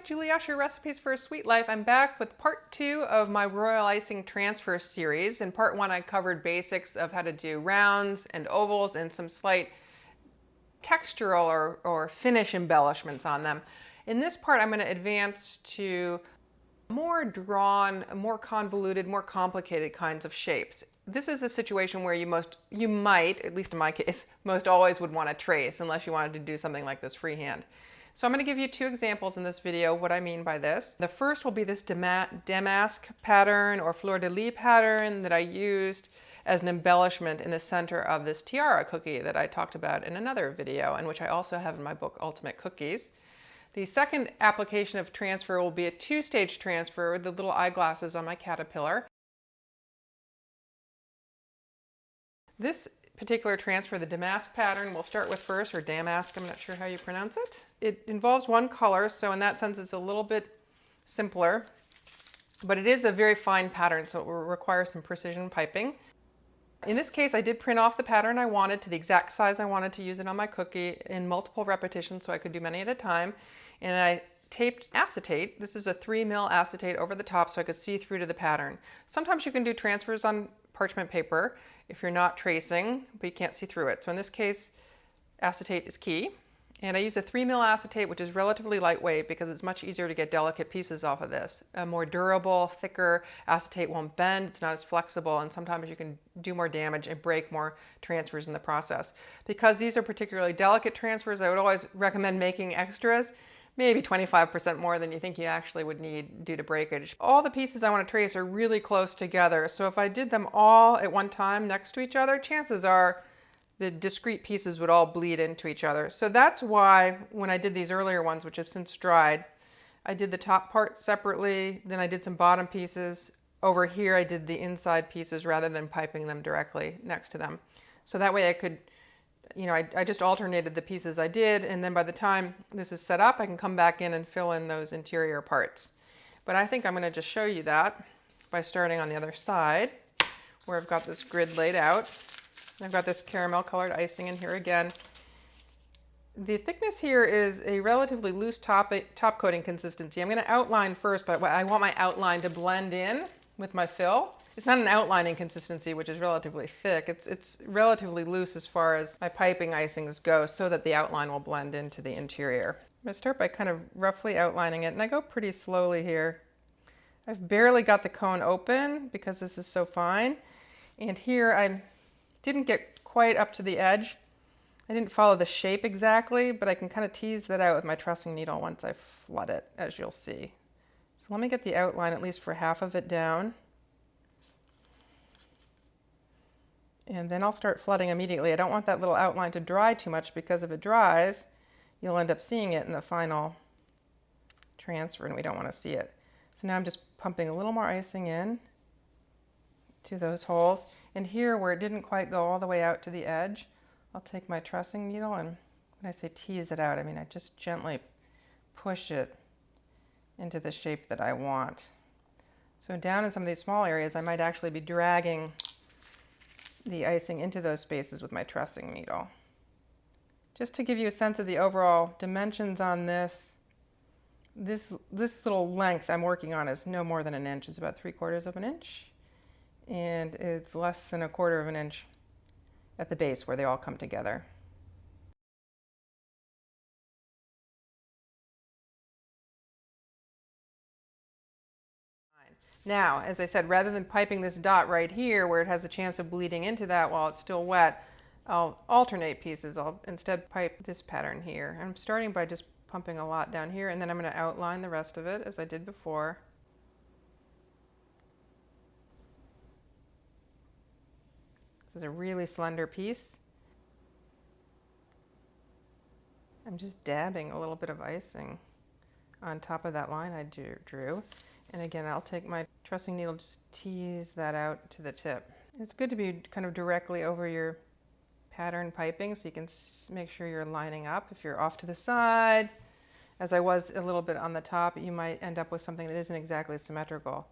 Julie Usher, Recipes for a Sweet Life. I'm back with part 2 of my Royal Icing transfer series. In part 1, I covered basics of how to do rounds and ovals and some slight textural or finish embellishments on them. In this part, I'm going to advance to more drawn, more convoluted, more complicated kinds of shapes. This is a situation where you might, at least in my case, most always would want to trace unless you wanted to do something like this freehand. So I'm going to give you 2 examples in this video what I mean by this. The first will be this damask pattern or fleur-de-lis pattern that I used as an embellishment in the center of this tiara cookie that I talked about in another video, and which I also have in my book Ultimate Cookies. The second application of transfer will be a 2-stage transfer with the little eyeglasses on my caterpillar. This particular transfer, the damask pattern, we'll start with first, or damask, I'm not sure how you pronounce it. It involves one color, so in that sense it's a little bit simpler, but it is a very fine pattern, so it will require some precision piping. In this case, I did print off the pattern I wanted to the exact size I wanted to use it on my cookie in multiple repetitions so I could do many at a time. And I taped acetate. This is a 3mm acetate over the top so I could see through to the pattern. Sometimes you can do transfers on parchment paper if you're not tracing, but you can't see through it. So in this case, acetate is key. And I use a 3mm acetate, which is relatively lightweight because it's much easier to get delicate pieces off of this. A more durable, thicker acetate won't bend, it's not as flexible, and sometimes you can do more damage and break more transfers in the process. Because these are particularly delicate transfers, I would always recommend making extras, maybe 25% more than you think you actually would need due to breakage. All the pieces I want to trace are really close together, so if I did them all at one time next to each other, chances are the discrete pieces would all bleed into each other. So that's why when I did these earlier ones, which have since dried, I did the top part separately, then I did some bottom pieces. Over here I did the inside pieces rather than piping them directly next to them. So that way I could, I just alternated the pieces I did, and then by the time this is set up, I can come back in and fill in those interior parts. But I think I'm going to just show you that by starting on the other side, where I've got this grid laid out. I've got this caramel colored icing in here again. The thickness here is a relatively loose top coating consistency. I'm going to outline first, but I want my outline to blend in with my fill. It's not an outlining consistency, which is relatively thick. It's relatively loose as far as my piping icings go, so that the outline will blend into the interior. I'm going to start by kind of roughly outlining it, and I go pretty slowly here. I've barely got the cone open because this is so fine. And here I didn't get quite up to the edge. I didn't follow the shape exactly, but I can kind of tease that out with my trussing needle once I flood it, as you'll see. So let me get the outline at least for half of it down. And then I'll start flooding immediately. I don't want that little outline to dry too much, because if it dries, you'll end up seeing it in the final transfer, and we don't want to see it. So now I'm just pumping a little more icing in to those holes. And here, where it didn't quite go all the way out to the edge, I'll take my trussing needle, and when I say tease it out, I mean I just gently push it into the shape that I want. So down in some of these small areas, I might actually be dragging the icing into those spaces with my trussing needle. Just to give you a sense of the overall dimensions on this, this little length I'm working on is no more than an inch. It's about 3/4 of an inch. And it's less than 1/4 of an inch at the base where they all come together. Now, as I said, rather than piping this dot right here where it has a chance of bleeding into that while it's still wet, I'll alternate pieces. I'll instead pipe this pattern here. I'm starting by just pumping a lot down here, and then I'm going to outline the rest of it as I did before. This is a really slender piece. I'm just dabbing a little bit of icing on top of that line I drew. And again, I'll take my trussing needle, just tease that out to the tip. It's good to be kind of directly over your pattern piping so you can make sure you're lining up. If you're off to the side, as I was a little bit on the top, you might end up with something that isn't exactly symmetrical.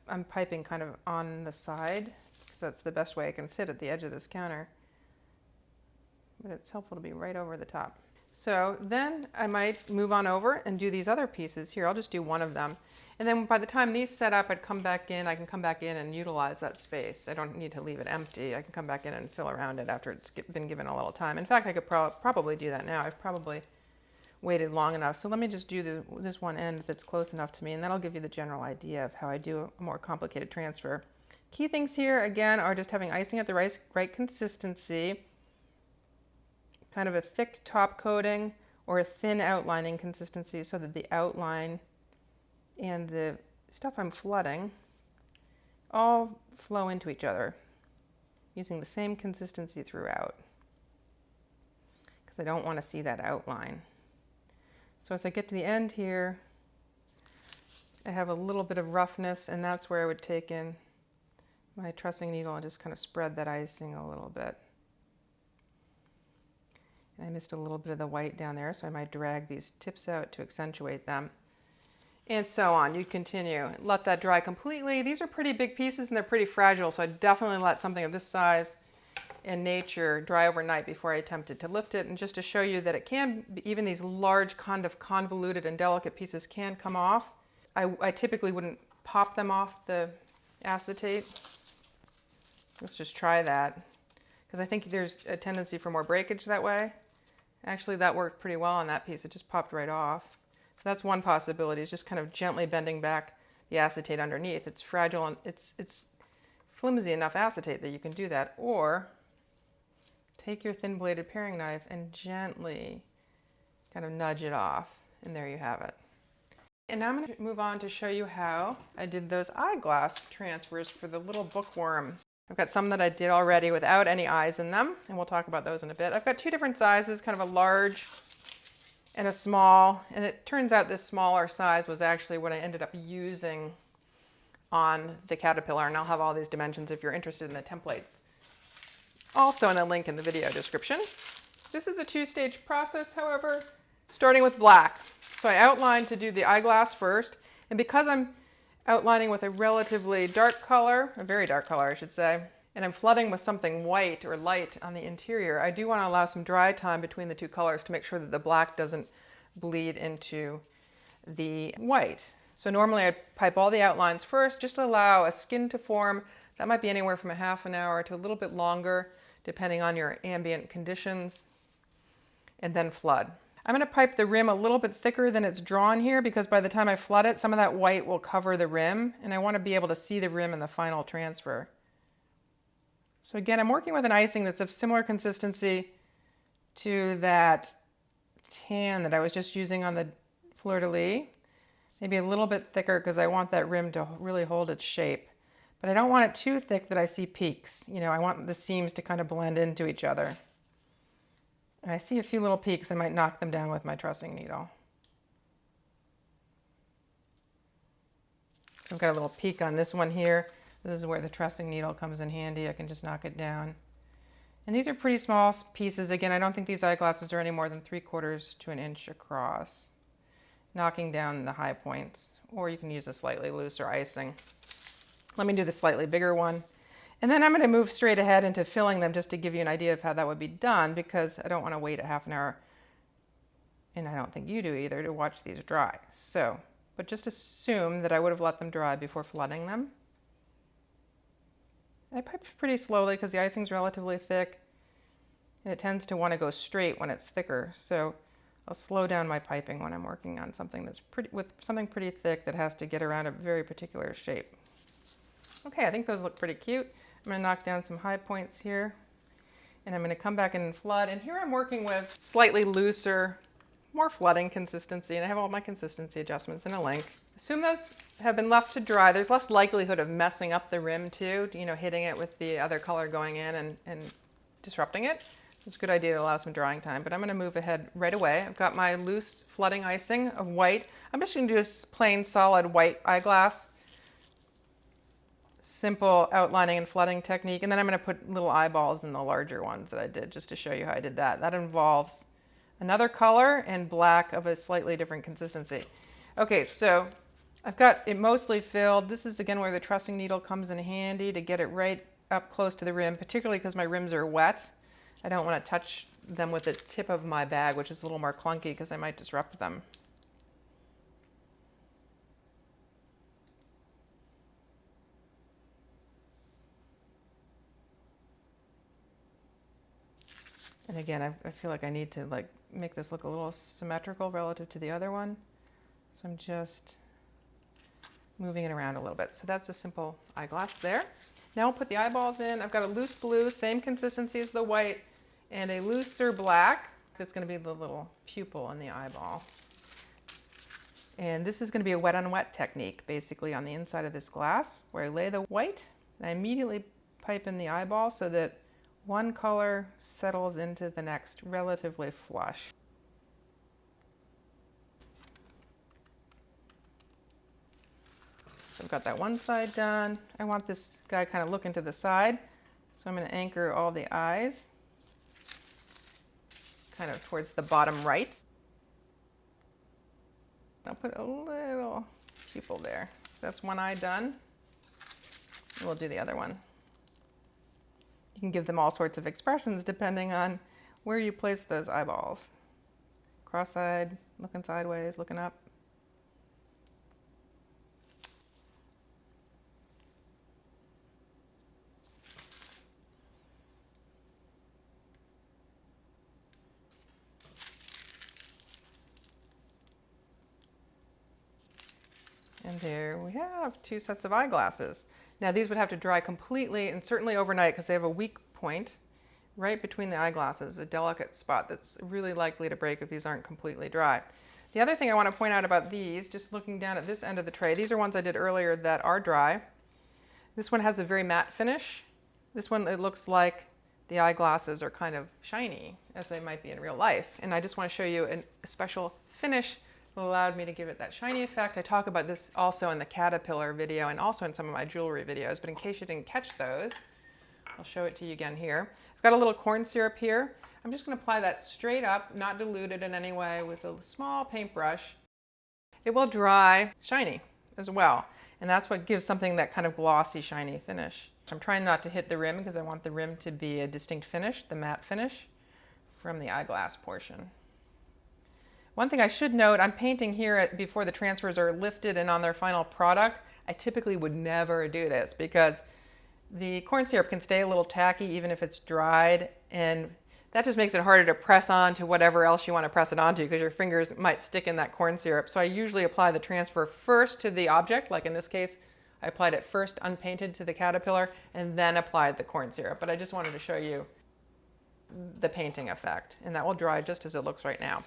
I'm piping kind of on the side, because that's the best way I can fit at the edge of this counter. But it's helpful to be right over the top. So then I might move on over and do these other pieces here. I'll just do one of them. And then by the time these set up, I'd come back in. I can come back in and utilize that space. I don't need to leave it empty. I can come back in and fill around it after it's been given a little time. In fact, I could probably do that now. I've probably waited long enough. So let me just do this one end that's close enough to me, and that'll give you the general idea of how I do a more complicated transfer. Key things here, again, are just having icing at the right consistency, kind of a thick top coating or a thin outlining consistency so that the outline and the stuff I'm flooding all flow into each other using the same consistency throughout, because I don't want to see that outline. So as I get to the end here, I have a little bit of roughness, and that's where I would take in my trussing needle and just kind of spread that icing a little bit. And I missed a little bit of the white down there, so I might drag these tips out to accentuate them. And so on. You'd continue. Let that dry completely. These are pretty big pieces and they're pretty fragile, so I definitely let something of this size in nature dry overnight before I attempted to lift it. And just to show you that it can, even these large kind of convoluted and delicate pieces can come off. I typically wouldn't pop them off the acetate. Let's just try that, because I think there's a tendency for more breakage that way. Actually, that worked pretty well on that piece. It just popped right off. So that's one possibility, is just kind of gently bending back the acetate underneath. It's fragile and it's flimsy enough acetate that you can do that. Or take your thin bladed paring knife and gently kind of nudge it off, and there you have it. And now I'm going to move on to show you how I did those eyeglass transfers for the little bookworm. I've got some that I did already without any eyes in them, and we'll talk about those in a bit. I've got two different sizes, kind of a large and a small, and it turns out this smaller size was actually what I ended up using on the caterpillar, and I'll have all these dimensions if you're interested in the templates. Also in a link in the video description. This is a two-stage process, however, starting with black. So I outlined to do the eyeglass first, and because I'm outlining with a relatively dark color, a very dark color I should say, and I'm flooding with something white or light on the interior, I do want to allow some dry time between the two colors to make sure that the black doesn't bleed into the white. So normally I'd pipe all the outlines first, just to allow a skin to form. That might be anywhere from a half an hour to a little bit longer, depending on your ambient conditions, and then flood. I'm going to pipe the rim a little bit thicker than it's drawn here, because by the time I flood it, some of that white will cover the rim, and I want to be able to see the rim in the final transfer. So again, I'm working with an icing that's of similar consistency to that tan that I was just using on the fleur-de-lis. Maybe a little bit thicker because I want that rim to really hold its shape. But I don't want it too thick that I see peaks. You know, I want the seams to kind of blend into each other. And I see a few little peaks. I might knock them down with my trussing needle. So I've got a little peak on this one here. This is where the trussing needle comes in handy. I can just knock it down. And these are pretty small pieces. Again, I don't think these eyeglasses are any more than 3/4 to an inch across. Knocking down the high points, or you can use a slightly looser icing. Let me do the slightly bigger one. And then I'm going to move straight ahead into filling them just to give you an idea of how that would be done, because I don't want to wait a half an hour, and I don't think you do either, to watch these dry. So, but just assume that I would have let them dry before flooding them. I pipe pretty slowly because the icing's relatively thick, and it tends to want to go straight when it's thicker. So I'll slow down my piping when I'm working on something that's something pretty thick that has to get around a very particular shape. Okay, I think those look pretty cute. I'm going to knock down some high points here, and I'm going to come back in and flood. And here I'm working with slightly looser, more flooding consistency, and I have all my consistency adjustments in a link. Assume those have been left to dry. There's less likelihood of messing up the rim too, you know, hitting it with the other color going in and disrupting it. It's a good idea to allow some drying time, but I'm going to move ahead right away. I've got my loose flooding icing of white. I'm just going to do a plain solid white eyeglass. Simple outlining and flooding technique, and then I'm going to put little eyeballs in the larger ones that I did just to show you how I did that. That involves another color and black of a slightly different consistency. Okay, so I've got it mostly filled. This is again where the trussing needle comes in handy to get it right up close to the rim, particularly because my rims are wet. I don't want to touch them with the tip of my bag, which is a little more clunky because I might disrupt them. And again, I feel like I need to like make this look a little symmetrical relative to the other one. So I'm just moving it around a little bit. So that's a simple eyeglass there. Now we'll put the eyeballs in. I've got a loose blue, same consistency as the white, and a looser black. That's going to be the little pupil in the eyeball. And this is going to be a wet on wet technique, basically on the inside of this glass, where I lay the white and I immediately pipe in the eyeball so that one color settles into the next relatively flush. So I've got that one side done. I want this guy kind of looking to the side. So I'm going to anchor all the eyes kind of towards the bottom right. I'll put a little pupil there. That's one eye done. We'll do the other one. You can give them all sorts of expressions depending on where you place those eyeballs. Cross-eyed, looking sideways, looking up. And there we have two sets of eyeglasses. Now these would have to dry completely and certainly overnight because they have a weak point right between the eyeglasses, a delicate spot that's really likely to break if these aren't completely dry. The other thing I want to point out about these, just looking down at this end of the tray, these are ones I did earlier that are dry. This one has a very matte finish. This one, it looks like the eyeglasses are kind of shiny, as they might be in real life. And I just want to show you a special finish that allowed me to give it that shiny effect. I talk about this also in the caterpillar video and also in some of my jewelry videos, but in case you didn't catch those, I'll show it to you again here. I've got a little corn syrup here. I'm just going to apply that straight up, not diluted in any way, with a small paintbrush. It will dry shiny as well, and that's what gives something that kind of glossy, shiny finish. I'm trying not to hit the rim because I want the rim to be a distinct finish, the matte finish, from the eyeglass portion. One thing I should note, I'm painting here before the transfers are lifted and on their final product. I typically would never do this because the corn syrup can stay a little tacky even if it's dried, and that just makes it harder to press on to whatever else you want to press it onto because your fingers might stick in that corn syrup. So I usually apply the transfer first to the object, like in this case, I applied it first unpainted to the caterpillar and then applied the corn syrup. But I just wanted to show you the painting effect, and that will dry just as it looks right now.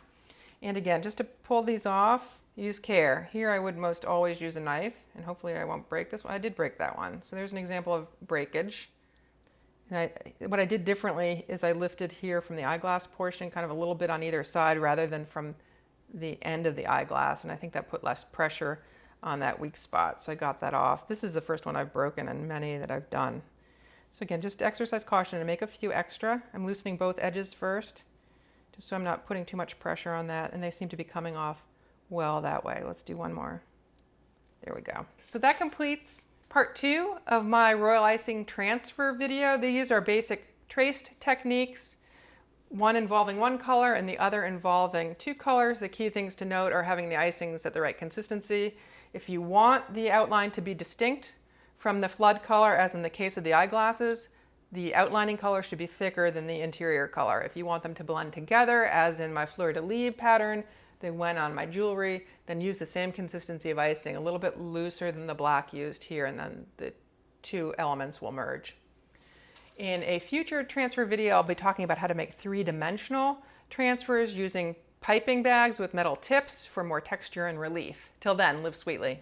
And again, just to pull these off, use care. Here I would most always use a knife, and hopefully I won't break this one. I did break that one. So there's an example of breakage. And what I did differently is I lifted here from the eyeglass portion kind of a little bit on either side rather than from the end of the eyeglass, and I think that put less pressure on that weak spot. So I got that off. This is the first one I've broken and many that I've done. So again, just exercise caution and make a few extra. I'm loosening both edges first, just so I'm not putting too much pressure on that, and they seem to be coming off well that way. Let's do one more. There we go. So that completes part 2 of my royal icing transfer video. These are basic traced techniques, one involving one color and the other involving 2 colors. The key things to note are having the icings at the right consistency. If you want the outline to be distinct from the flood color, as in the case of the eyeglasses, the outlining color should be thicker than the interior color. If you want them to blend together, as in my fleur-de-lis pattern, they went on my jewelry, then use the same consistency of icing, a little bit looser than the black used here, and then the 2 elements will merge. In a future transfer video, I'll be talking about how to make 3-dimensional transfers using piping bags with metal tips for more texture and relief. Till then, live sweetly.